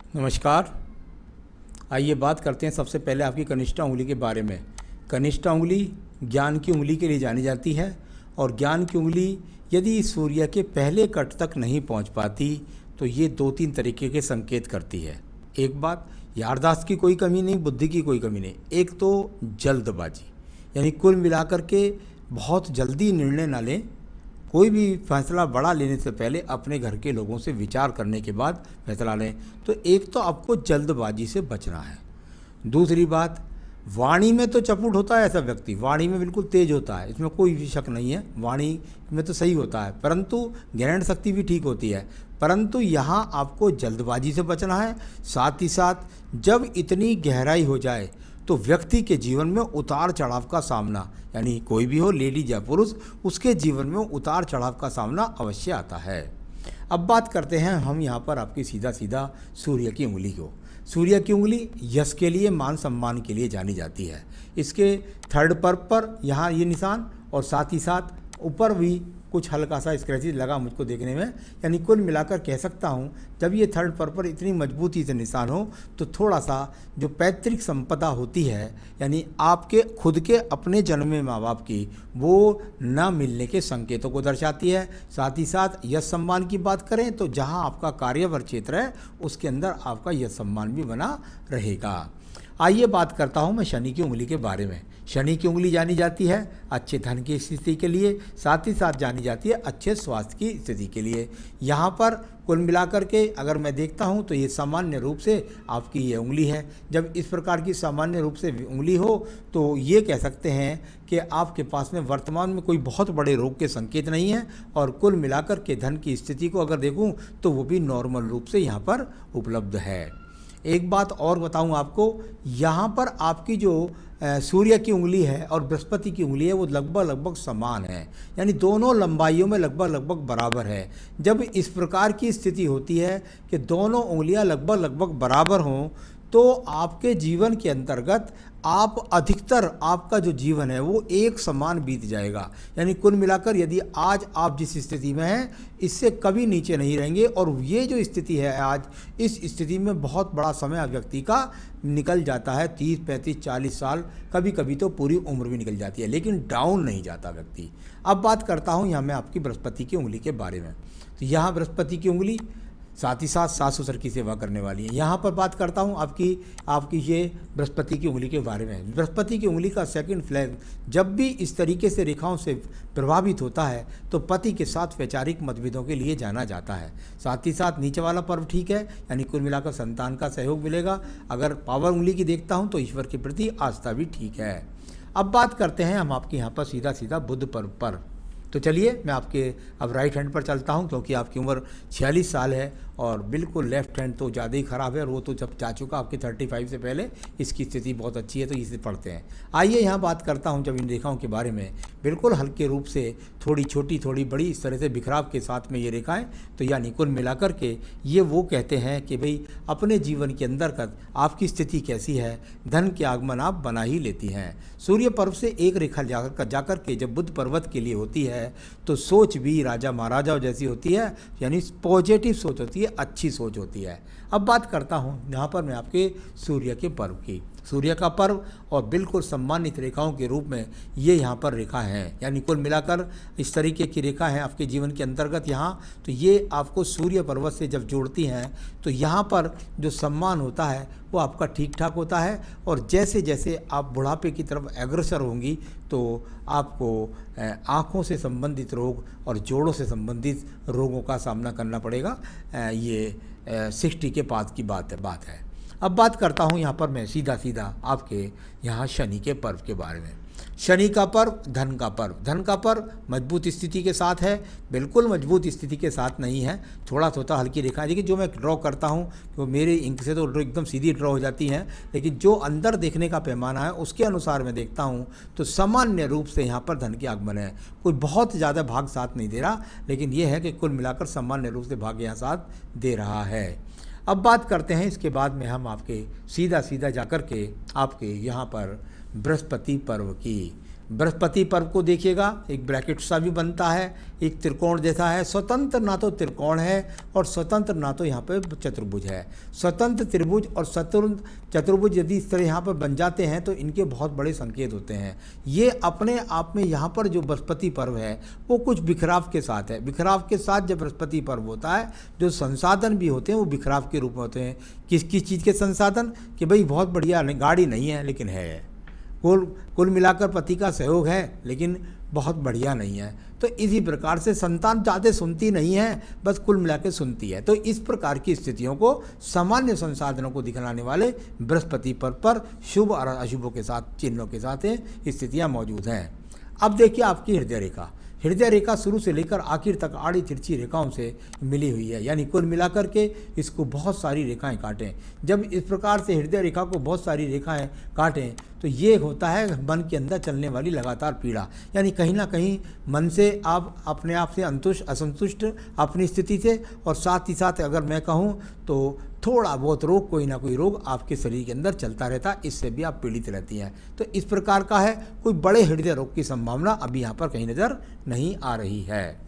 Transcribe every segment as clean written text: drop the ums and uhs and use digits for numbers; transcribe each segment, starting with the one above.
नमस्कार। आइए बात करते हैं सबसे पहले आपकी कनिष्ठा उंगली के बारे में। कनिष्ठा उंगली ज्ञान की उंगली के लिए जानी जाती है और ज्ञान की उंगली यदि सूर्य के पहले कट तक नहीं पहुंच पाती तो ये 2-3 तरीके के संकेत करती है। एक बात, याददाश्त की कोई कमी नहीं, बुद्धि की कोई कमी नहीं। एक तो जल्दबाजी, यानी कुल मिलाकर के बहुत जल्दी निर्णय ना लें। कोई भी फैसला बड़ा लेने से पहले अपने घर के लोगों से विचार करने के बाद फैसला लें। तो एक तो आपको जल्दबाजी से बचना है। दूसरी बात, वाणी में तो चपुट होता है ऐसा व्यक्ति, वाणी में बिल्कुल तेज होता है, इसमें कोई भी शक नहीं है, वाणी में तो सही होता है, परंतु ग्रहण शक्ति भी ठीक होती है। परंतु यहाँ आपको जल्दबाजी से बचना है। साथ ही साथ जब इतनी गहराई हो जाए तो व्यक्ति के जीवन में उतार चढ़ाव का सामना, यानी कोई भी हो, लेडीज या पुरुष, उसके जीवन में उतार चढ़ाव का सामना अवश्य आता है। अब बात करते हैं हम यहाँ पर आपकी सीधा सीधा सूर्य की उंगली को। सूर्य की उंगली यश के लिए, मान सम्मान के लिए जानी जाती है। इसके थर्ड पर्व पर यहाँ ये निशान और साथ ही साथ ऊपर भी कुछ हल्का सा स्क्रैचेज लगा मुझको देखने में। यानी कुल मिलाकर कह सकता हूँ, जब ये थर्ड पर्व पर इतनी मजबूती से निशान हो तो थोड़ा सा जो पैतृक संपदा होती है, यानी आपके खुद के अपने जन्मे माँ बाप की, वो न मिलने के संकेतों को दर्शाती है। साथ ही साथ यश सम्मान की बात करें तो जहाँ आपका कार्यवर क्षेत्र है उसके अंदर आपका यश सम्मान भी बना रहेगा। आइए बात करता हूँ मैं शनि की उंगली के बारे में। शनि की उंगली जानी जाती है अच्छे धन की स्थिति के लिए, साथ ही साथ जानी जाती है अच्छे स्वास्थ्य की स्थिति के लिए। यहाँ पर कुल मिलाकर के अगर मैं देखता हूँ तो ये सामान्य रूप से आपकी ये उंगली है। जब इस प्रकार की सामान्य रूप से उंगली हो तो ये कह सकते हैं कि आपके पास में वर्तमान में कोई बहुत बड़े रोग के संकेत नहीं है, और कुल मिलाकर के धन की स्थिति को अगर देखूँ तो वो भी नॉर्मल रूप से यहाँ पर उपलब्ध है। एक बात और बताऊं आपको, यहाँ पर आपकी जो सूर्य की उंगली है और बृहस्पति की उंगली है वो लगभग समान है, यानी दोनों लंबाइयों में लगभग बराबर है। जब इस प्रकार की स्थिति होती है कि दोनों उंगलियां लगभग बराबर हों तो आपके जीवन के अंतर्गत आप अधिकतर आपका जो जीवन है वो एक समान बीत जाएगा। यानी कुल मिलाकर यदि आज आप जिस स्थिति में हैं इससे कभी नीचे नहीं रहेंगे, और ये जो स्थिति है आज, इस स्थिति में बहुत बड़ा समय व्यक्ति का निकल जाता है, 30, 35, 40 साल, कभी कभी तो पूरी उम्र भी निकल जाती है, लेकिन डाउन नहीं जाता व्यक्ति। अब बात करता हूँ यहाँ मैं आपकी बृहस्पति की उंगली के बारे में। तो यहाँ बृहस्पति की उंगली साथ ही साथ सास ससुर की सेवा करने वाली है। यहाँ पर बात करता हूँ आपकी ये बृहस्पति की उंगली के बारे में। बृहस्पति की उंगली का सेकंड फ्लैग जब भी इस तरीके से रेखाओं से प्रभावित होता है तो पति के साथ वैचारिक मतभेदों के लिए जाना जाता है। साथ ही साथ नीचे वाला पर्व ठीक है, यानी कुल मिलाकर संतान का सहयोग मिलेगा। अगर पावर उंगली की देखता हूँ तो ईश्वर के प्रति आस्था भी ठीक है। अब बात करते हैं हम आपके यहाँ पर सीधा सीधा बुध पर्व पर। तो चलिए मैं आपके अब राइट हैंड पर चलता हूं, क्योंकि आपकी उम्र 46 साल है और बिल्कुल लेफ्ट हैंड तो ज़्यादा ही ख़राब है, और वो तो जब जा चुका आपके 35 से पहले। इसकी स्थिति बहुत अच्छी है तो इसे पढ़ते हैं। आइए यहाँ बात करता हूँ जब इन रेखाओं के बारे में। बिल्कुल हल्के रूप से थोड़ी छोटी थोड़ी बड़ी इस तरह से बिखराव के साथ में ये रेखाएं, तो यानी कुल मिलाकर के ये वो कहते हैं कि भाई अपने जीवन के अंतर्गत आपकी स्थिति कैसी है, धन के आगमन आप बना ही लेती हैं। सूर्य पर्व से एक रेखा जाकर के जब बुध पर्वत के लिए होती है तो सोच भी राजा महाराजाओं जैसी होती है, यानी पॉजिटिव सोच होती है, अच्छी सोच होती है। अब बात करता हूँ यहाँ पर मैं आपके सूर्य के पर्व की। सूर्य का पर्व और बिल्कुल सम्मानित रेखाओं के रूप में ये यहाँ पर रेखा है, यानी कुल मिलाकर इस तरीके की रेखा है आपके जीवन के अंतर्गत यहाँ। तो ये आपको सूर्य पर्वत से जब जोड़ती हैं तो यहाँ पर जो सम्मान होता है वो आपका ठीक ठाक होता है, और जैसे जैसे आप बुढ़ापे की तरफ अग्रसर होंगी तो आपको आँखों से संबंधित रोग और जोड़ों से संबंधित रोगों का सामना करना पड़ेगा। ये 60 के बाद की बात है। अब बात करता हूँ यहाँ पर मैं सीधा आपके यहाँ शनि के पर्व के बारे में। शनि का पर्व धन का पर्व। धन का पर्व मजबूत स्थिति के साथ है, बिल्कुल मजबूत स्थिति के साथ नहीं है, थोड़ा थोड़ा हल्की रेखा। देखिए जो मैं ड्रॉ करता हूँ वो मेरे इंक से तो एकदम सीधी ड्रॉ हो जाती हैं, लेकिन जो अंदर देखने का पैमाना है उसके अनुसार मैं देखता हूँ तो सामान्य रूप से यहाँ पर धन के आगमन है। कोई बहुत ज़्यादा भाग साथ नहीं दे रहा, लेकिन ये है कि कुल मिलाकर सामान्य रूप से भाग यहाँ साथ दे रहा है। अब बात करते हैं इसके बाद में हम आपके सीधा जाकर के आपके यहाँ पर बृहस्पति पर्व की। बृहस्पति पर्व को देखिएगा, एक ब्रैकेट सा भी बनता है, एक त्रिकोण जैसा है। स्वतंत्र ना तो त्रिकोण है और स्वतंत्र ना तो यहाँ पे चतुर्भुज है। स्वतंत्र त्रिभुज और स्वतंत्र चतुर्भुज यदि इस तरह यहाँ पर बन जाते हैं तो इनके बहुत बड़े संकेत होते हैं। ये अपने आप में यहाँ पर जो बृहस्पति पर्व है वो कुछ बिखराव के साथ है। बिखराव के साथ जब बृहस्पति पर्व होता है, जो संसाधन भी होते हैं वो बिखराव के रूप में होते हैं। किस किस चीज़ के संसाधन, कि भाई बहुत बढ़िया गाड़ी नहीं है लेकिन है, कुल मिलाकर पति का सहयोग है लेकिन बहुत बढ़िया नहीं है। तो इसी प्रकार से संतान ज़्यादा सुनती नहीं है, बस कुल मिला के सुनती है। तो इस प्रकार की स्थितियों को सामान्य संसाधनों को दिखलाने वाले बृहस्पति पर शुभ और अशुभों के साथ, चिन्हों के साथ स्थितियाँ मौजूद हैं। अब देखिए आपकी हृदय रेखा। हृदय रेखा शुरू से लेकर आखिर तक आड़ी तिरछी रेखाओं से मिली हुई है, यानी कुल मिलाकर के इसको बहुत सारी रेखाएं काटें। जब इस प्रकार से हृदय रेखा को बहुत सारी रेखाएं काटें तो ये होता है मन के अंदर चलने वाली लगातार पीड़ा, यानी कहीं ना कहीं मन से आप अपने आप से असंतुष्ट अपनी स्थिति से, और साथ ही साथ अगर मैं कहूँ तो थोड़ा बहुत रोग, कोई ना कोई रोग आपके शरीर के अंदर चलता रहता है, इससे भी आप पीड़ित रहती हैं। तो इस प्रकार का है, कोई बड़े हृदय रोग की संभावना अभी यहाँ पर कहीं नज़र नहीं आ रही है।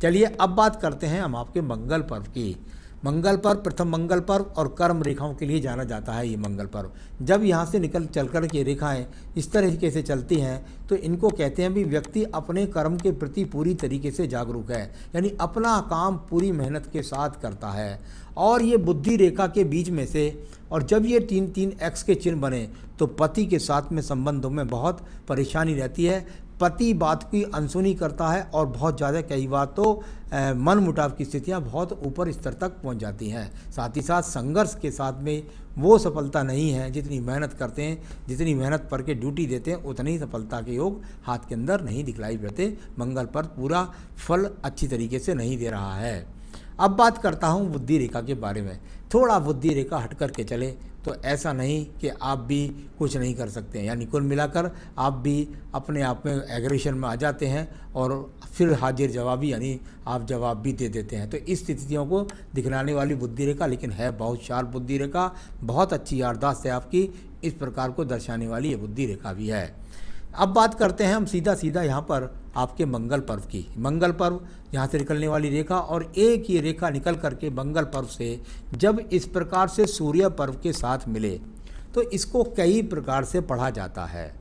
चलिए अब बात करते हैं हम आपके मंगल पर्व की। मंगल पर्व, प्रथम मंगल पर्व और कर्म रेखाओं के लिए जाना जाता है ये मंगल पर्व। जब यहाँ से चल कर के रेखाएं इस तरीके से चलती हैं तो इनको कहते हैं भी व्यक्ति अपने कर्म के प्रति पूरी तरीके से जागरूक है, यानी अपना काम पूरी मेहनत के साथ करता है। और ये बुद्धि रेखा के बीच में से, और जब ये 3-3 एक्स के चिन्ह बने तो पति के साथ में संबंधों में बहुत परेशानी रहती है। पति बात की अनसुनी करता है और बहुत ज़्यादा कई बार तो मन मुटाव की स्थितियां बहुत ऊपर स्तर तक पहुंच जाती हैं। साथ ही साथ संघर्ष के साथ में वो सफलता नहीं है, जितनी मेहनत करते हैं, जितनी मेहनत पर के ड्यूटी देते हैं, उतनी सफलता के योग हाथ के अंदर नहीं दिखलाई देते। मंगल पर पूरा फल अच्छी तरीके से नहीं दे रहा है। अब बात करता हूँ बुद्धि रेखा के बारे में। थोड़ा बुद्धि रेखा हट कर के चले तो ऐसा नहीं कि आप भी कुछ नहीं कर सकते हैं, यानी कुल मिलाकर आप भी अपने आप में एग्रेशन में आ जाते हैं और फिर हाजिर जवाबी, यानी आप जवाब भी दे देते हैं। तो इस स्थितियों को दिखलाने वाली बुद्धि रेखा, लेकिन है बहुत शार्प बुद्धि रेखा, बहुत अच्छी याददाश्त है आपकी, इस प्रकार को दर्शाने वाली ये बुद्धि रेखा भी है। अब बात करते हैं हम सीधा यहाँ पर आपके मंगल पर्व की। मंगल पर्व यहाँ से निकलने वाली रेखा, और एक ये रेखा निकल करके मंगल पर्व से जब इस प्रकार से सूर्य पर्व के साथ मिले तो इसको कई प्रकार से पढ़ा जाता है।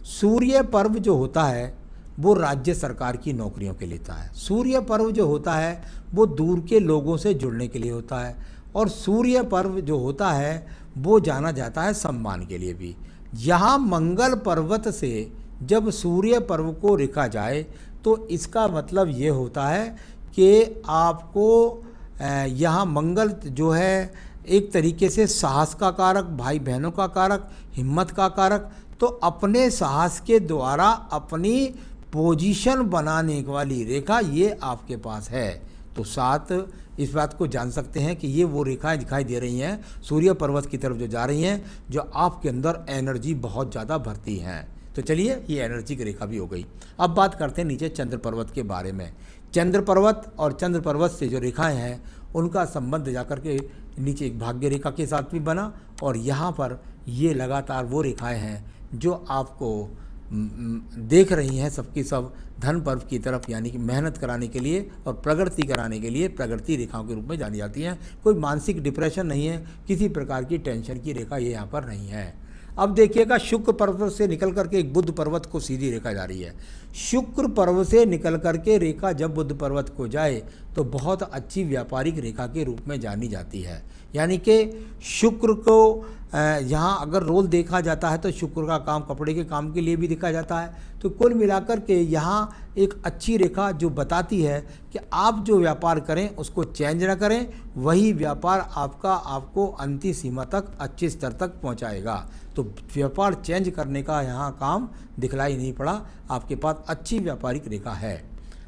सूर्य पर्व जो होता है वो राज्य सरकार की नौकरियों के लिए होता है। सूर्य पर्व जो होता है वो दूर के लोगों से जुड़ने के लिए होता है, और सूर्य पर्व जो होता है वो जाना जाता है सम्मान के लिए भी। यहाँ मंगल पर्वत से जब सूर्य पर्व को लिखा जाए तो इसका मतलब ये होता है कि आपको यहाँ मंगल जो है एक तरीके से साहस का कारक, भाई बहनों का कारक, हिम्मत का कारक, तो अपने साहस के द्वारा अपनी पोजीशन बनाने वाली रेखा ये आपके पास है। तो साथ इस बात को जान सकते हैं कि ये वो रेखाएं दिखाई दे रही हैं सूर्य पर्वत की तरफ जो जा रही हैं, जो आपके अंदर एनर्जी बहुत ज़्यादा भरती हैं। तो चलिए ये एनर्जी की रेखा भी हो गई। अब बात करते हैं नीचे चंद्र पर्वत के बारे में। चंद्र पर्वत और चंद्र पर्वत से जो रेखाएं हैं उनका संबंध जाकर के नीचे एक भाग्य रेखा के साथ भी बना, और यहाँ पर ये लगातार वो रेखाएं हैं जो आपको देख रही हैं सबकी सब धन पर्व की तरफ, यानी कि मेहनत कराने के लिए और प्रगति कराने के लिए प्रगति रेखाओं के रूप में जानी जाती हैं। कोई मानसिक डिप्रेशन नहीं है, किसी प्रकार की टेंशन की रेखा ये यहाँ पर नहीं है। अब देखिएगा शुक्र पर्वत से निकल करके एक बुध पर्वत को सीधी रेखा जा रही है। शुक्र पर्व से निकल करके रेखा जब बुध पर्वत को जाए तो बहुत अच्छी व्यापारिक रेखा के रूप में जानी जाती है, यानी कि शुक्र को यहाँ अगर रोल देखा जाता है तो शुक्र का काम कपड़े के काम के लिए भी देखा जाता है। तो कुल मिलाकर के यहाँ एक अच्छी रेखा जो बताती है कि आप जो व्यापार करें उसको चेंज ना करें, वही व्यापार आपको अंतिम सीमा तक अच्छे स्तर तक पहुँचाएगा। तो व्यापार चेंज करने का यहाँ काम दिखलाई नहीं पड़ा, आपके पास अच्छी व्यापारिक रेखा है।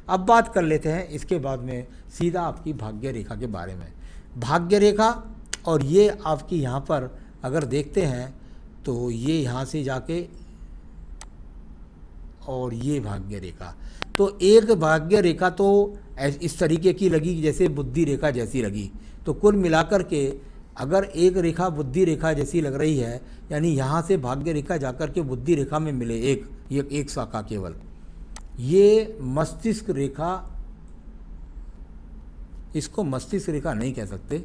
अब बात कर लेते हैं इसके बाद में सीधा आपकी भाग्य रेखा के बारे में। भाग्य रेखा, और ये आपकी यहाँ पर अगर देखते हैं तो ये यहाँ से जाके और ये भाग्य रेखा, तो एक भाग्य रेखा तो इस तरीके की लगी जैसे बुद्धि रेखा जैसी लगी। तो कुल मिलाकर के अगर एक रेखा बुद्धि रेखा जैसी लग रही है, यानी यहाँ से भाग्य रेखा जाकर के बुद्धि रेखा में मिले एक शाखा केवल, ये मस्तिष्क रेखा, इसको मस्तिष्क रेखा नहीं कह सकते,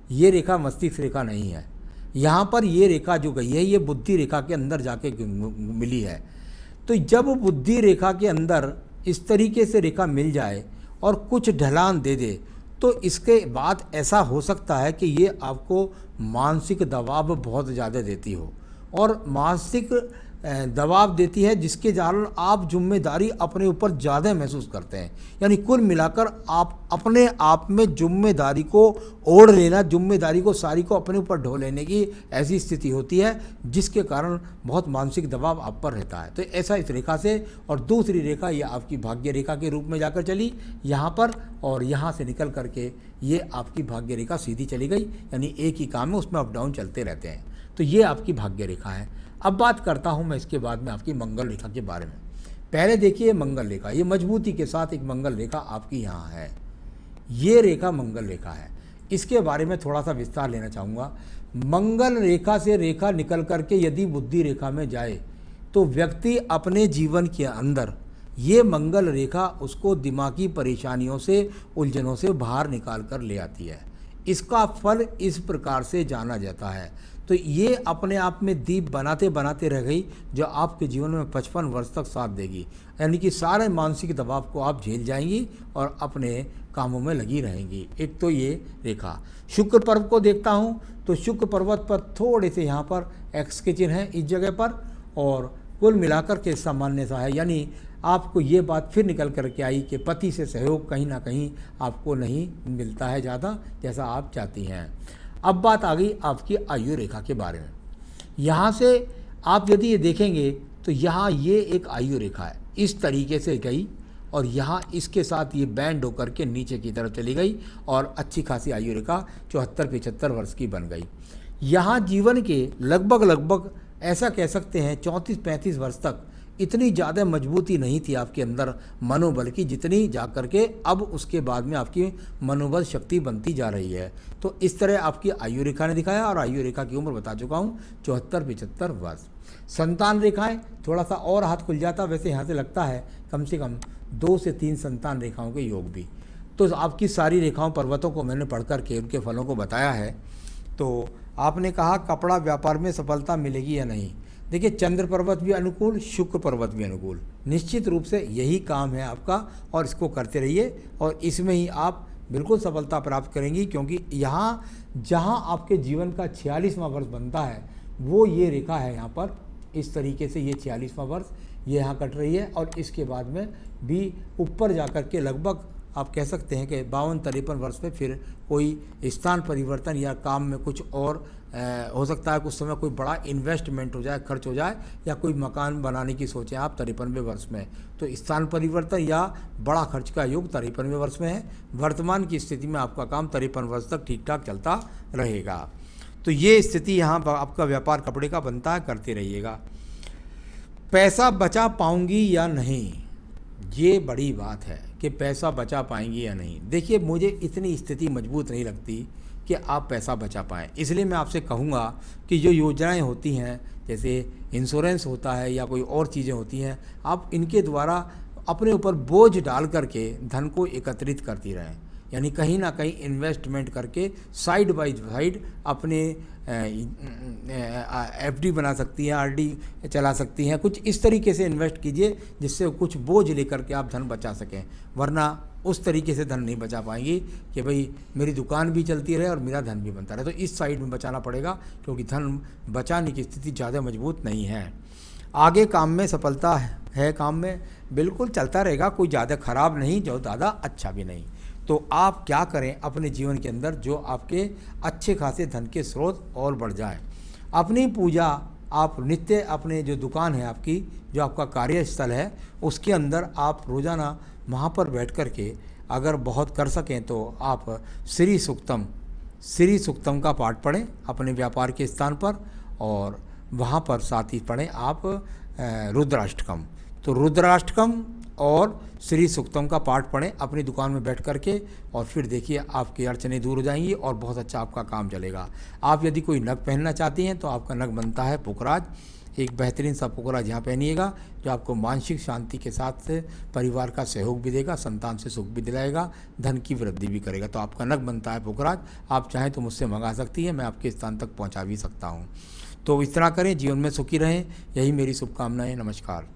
ये रेखा मस्तिष्क रेखा नहीं है। यहाँ पर ये रेखा जो गई है ये बुद्धि रेखा के अंदर जाके मिली है। तो जब बुद्धि रेखा के अंदर इस तरीके से रेखा मिल जाए और कुछ ढलान दे दे, तो इसके बाद ऐसा हो सकता है कि ये आपको मानसिक दबाव बहुत ज़्यादा देती हो, और मानसिक दबाव देती है जिसके कारण आप जिम्मेदारी अपने ऊपर ज़्यादा महसूस करते हैं। यानी कुल मिलाकर आप अपने आप में जिम्मेदारी को ओढ़ लेना, जिम्मेदारी को सारी को अपने ऊपर ढो लेने की ऐसी स्थिति होती है, जिसके कारण बहुत मानसिक दबाव आप पर रहता है। तो ऐसा इस रेखा से, और दूसरी रेखा ये आपकी भाग्य रेखा के रूप में जाकर चली यहाँ पर, और यहाँ से निकल करके ये आपकी भाग्य रेखा सीधी चली गई, यानी एक ही काम है, उसमें अप डाउन चलते रहते हैं। तो ये आपकी भाग्य रेखा है। अब बात करता हूँ मैं इसके बाद में आपकी मंगल रेखा के बारे में। पहले देखिए मंगल रेखा, ये मजबूती के साथ एक मंगल रेखा आपकी यहाँ है, ये रेखा मंगल रेखा है। इसके बारे में थोड़ा सा विस्तार लेना चाहूँगा। मंगल रेखा से रेखा निकल करके यदि बुद्धि रेखा में जाए तो व्यक्ति अपने जीवन के अंदर ये मंगल रेखा उसको दिमागी परेशानियों से, उलझनों से बाहर निकाल कर ले आती है। इसका फल इस प्रकार से जाना जाता है। तो ये अपने आप में दीप बनाते बनाते रह गई, जो आपके जीवन में 55 वर्ष तक साथ देगी। यानी कि सारे मानसिक दबाव को आप झेल जाएंगी और अपने कामों में लगी रहेंगी। एक तो ये रेखा। शुक्र पर्व को देखता हूँ तो शुक्र पर्वत पर थोड़े से यहाँ पर एक्स के चिन्ह हैं इस जगह पर, और कुल मिलाकर के सामान्य सा है। यानी आपको ये बात फिर निकल करके आई कि पति से सहयोग कहीं ना कहीं आपको नहीं मिलता है ज़्यादा जैसा आप चाहती हैं। अब बात आ गई आपकी आयु रेखा के बारे में। यहाँ से आप यदि ये देखेंगे तो यहाँ ये एक आयु रेखा है, इस तरीके से गई और यहाँ इसके साथ ये बैंड होकर के नीचे की तरफ चली गई और अच्छी खासी आयु रेखा 74-75 वर्ष की बन गई। यहाँ जीवन के लगभग ऐसा कह सकते हैं 34-35 वर्ष तक इतनी ज़्यादा मजबूती नहीं थी आपके अंदर मनोबल की, जितनी जा कर के अब उसके बाद में आपकी मनोबल शक्ति बनती जा रही है। तो इस तरह आपकी आयु रेखा ने दिखाया, और आयु रेखा की उम्र बता चुका हूँ 74-75 वर्ष। संतान रेखाएं थोड़ा सा और हाथ खुल जाता, वैसे यहाँ से लगता है कम से कम 2 से 3 संतान रेखाओं के योग भी। तो आपकी सारी रेखाओं पर्वतों को मैंने पढ़ कर के उनके फलों को बताया है। तो आपने कहा कपड़ा व्यापार में सफलता मिलेगी या नहीं। देखिए चंद्र पर्वत भी अनुकूल, शुक्र पर्वत भी अनुकूल, निश्चित रूप से यही काम है आपका और इसको करते रहिए और इसमें ही आप बिल्कुल सफलता प्राप्त करेंगी। क्योंकि यहाँ जहाँ आपके जीवन का 46वां वर्ष बनता है वो ये रेखा है, यहाँ पर इस तरीके से ये 46वां वर्ष ये यहाँ कट रही है और इसके बाद में भी ऊपर जा कर के लगभग आप कह सकते हैं कि 52-53 वर्ष में फिर कोई स्थान परिवर्तन या काम में कुछ और हो सकता है, कुछ समय कोई बड़ा इन्वेस्टमेंट हो जाए, खर्च हो जाए, या कोई मकान बनाने की सोचें आप 53वें वर्ष में, तो स्थान परिवर्तन या बड़ा खर्च का योग 53वें वर्ष में है। वर्तमान की स्थिति में आपका काम 53 वर्ष तक ठीक ठाक चलता रहेगा। तो ये स्थिति यहाँ पर आपका व्यापार कपड़े का बनता है, करते रहिएगा। पैसा बचा पाऊंगी या नहीं, ये बड़ी बात है कि पैसा बचा पाएंगी या नहीं। देखिए मुझे इतनी स्थिति मजबूत नहीं लगती कि आप पैसा बचा पाएँ, इसलिए मैं आपसे कहूँगा कि जो योजनाएं होती हैं जैसे इंश्योरेंस होता है या कोई और चीज़ें होती हैं, आप इनके द्वारा अपने ऊपर बोझ डाल करके धन को एकत्रित करती रहें। यानी कहीं ना कहीं इन्वेस्टमेंट करके साइड बाय साइड अपने एफडी बना सकती हैं, आरडी चला सकती हैं, कुछ इस तरीके से इन्वेस्ट कीजिए जिससे कुछ बोझ लेकर के आप धन बचा सकें। वरना उस तरीके से धन नहीं बचा पाएंगी कि भाई मेरी दुकान भी चलती रहे और मेरा धन भी बनता रहे। तो इस साइड में बचाना पड़ेगा क्योंकि धन बचाने की स्थिति ज़्यादा मजबूत नहीं है। आगे काम में सफलता है, काम में बिल्कुल चलता रहेगा, कोई ज़्यादा ख़राब नहीं, जो ज़्यादा अच्छा भी नहीं। तो आप क्या करें अपने जीवन के अंदर जो आपके अच्छे खासे धन के स्रोत और बढ़ जाए। अपनी पूजा आप नित्य अपने जो दुकान है आपकी, जो आपका कार्यस्थल है, उसके अंदर आप रोज़ाना वहाँ पर बैठ कर के अगर बहुत कर सकें तो आप श्री सूक्तम का पाठ पढ़ें अपने व्यापार के स्थान पर, और वहाँ पर साथ ही पढ़ें आप रुद्राष्टकम। तो रुद्राष्टकम और श्री सूक्तम का पाठ पढ़ें अपनी दुकान में बैठ करके, और फिर देखिए आपकी अड़चनें दूर हो जाएंगी और बहुत अच्छा आपका काम चलेगा। आप यदि कोई नग पहनना चाहती हैं तो आपका नग बनता है पुखराज, एक बेहतरीन सा पुखराज यहाँ पहनिएगा जो आपको मानसिक शांति के साथ से परिवार का सहयोग भी देगा, संतान से सुख भी दिलाएगा, धन की वृद्धि भी करेगा। तो आपका नग बनता है पुखराज, आप चाहें तो मुझसे मंगा सकती हैं, मैं आपके स्थान तक पहुँचा भी सकता हूँ। तो इस तरह करें, जीवन में सुखी रहें, यही मेरी शुभकामनाएँ। नमस्कार।